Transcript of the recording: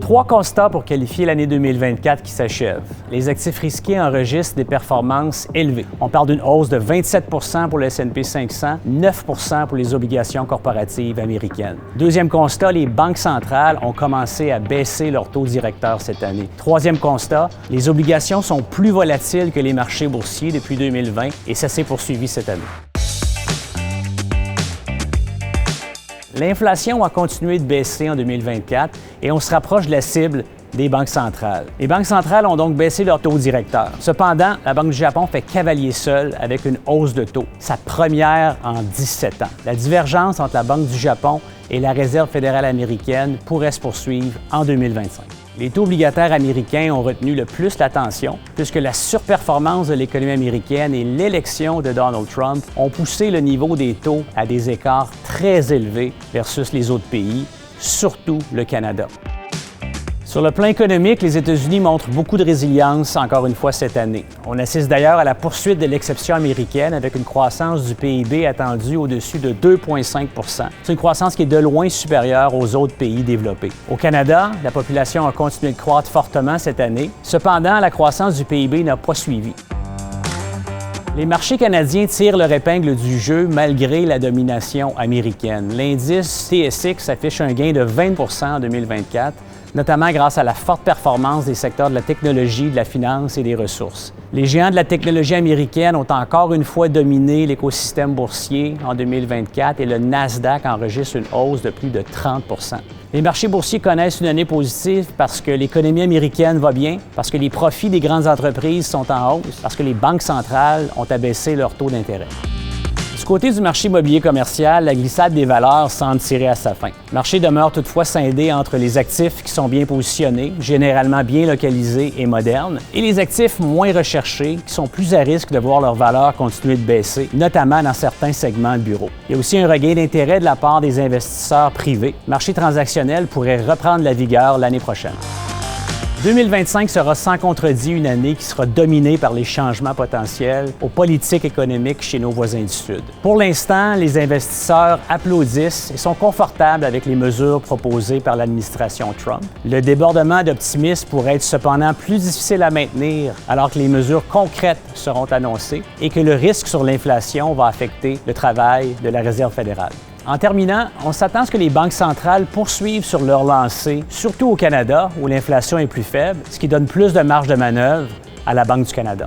3 constats pour qualifier l'année 2024 qui s'achève. Les actifs risqués enregistrent des performances élevées. On parle d'une hausse de 27 pour le S&P 500, 9 pour les obligations corporatives américaines. Deuxième constat, les banques centrales ont commencé à baisser leur taux directeur cette année. Troisième constat, les obligations sont plus volatiles que les marchés boursiers depuis 2020 et ça s'est poursuivi cette année. L'inflation a continué de baisser en 2024 et on se rapproche de la cible des banques centrales. Les banques centrales ont donc baissé leur taux directeur. Cependant, la Banque du Japon fait cavalier seul avec une hausse de taux, sa première en 17 ans. La divergence entre la Banque du Japon et la Réserve fédérale américaine pourrait se poursuivre en 2025. Les taux obligataires américains ont retenu le plus l'attention puisque la surperformance de l'économie américaine et l'élection de Donald Trump ont poussé le niveau des taux à des écarts très élevés versus les autres pays, surtout le Canada. Sur le plan économique, les États-Unis montrent beaucoup de résilience encore une fois cette année. On assiste d'ailleurs à la poursuite de l'exception américaine avec une croissance du PIB attendue au-dessus de 2,5 %. C'est une croissance qui est de loin supérieure aux autres pays développés. Au Canada, la population a continué de croître fortement cette année. Cependant, la croissance du PIB n'a pas suivi. Les marchés canadiens tirent leur épingle du jeu malgré la domination américaine. L'indice TSX affiche un gain de 20 % en 2024, notamment grâce à la forte performance des secteurs de la technologie, de la finance et des ressources. Les géants de la technologie américaine ont encore une fois dominé l'écosystème boursier en 2024 et le Nasdaq enregistre une hausse de plus de 30 %. Les marchés boursiers connaissent une année positive parce que l'économie américaine va bien, parce que les profits des grandes entreprises sont en hausse, parce que les banques centrales ont abaissé leur taux d'intérêt. Du côté du marché immobilier commercial, la glissade des valeurs semble tirer à sa fin. Le marché demeure toutefois scindé entre les actifs qui sont bien positionnés, généralement bien localisés et modernes, et les actifs moins recherchés qui sont plus à risque de voir leur valeur continuer de baisser, notamment dans certains segments de bureaux. Il y a aussi un regain d'intérêt de la part des investisseurs privés. Le marché transactionnel pourrait reprendre la vigueur l'année prochaine. 2025 sera sans contredit une année qui sera dominée par les changements potentiels aux politiques économiques chez nos voisins du Sud. Pour l'instant, les investisseurs applaudissent et sont confortables avec les mesures proposées par l'administration Trump. Le débordement d'optimisme pourrait être cependant plus difficile à maintenir alors que les mesures concrètes seront annoncées et que le risque sur l'inflation va affecter le travail de la Réserve fédérale. En terminant, on s'attend à ce que les banques centrales poursuivent sur leur lancée, surtout au Canada, où l'inflation est plus faible, ce qui donne plus de marge de manœuvre à la Banque du Canada.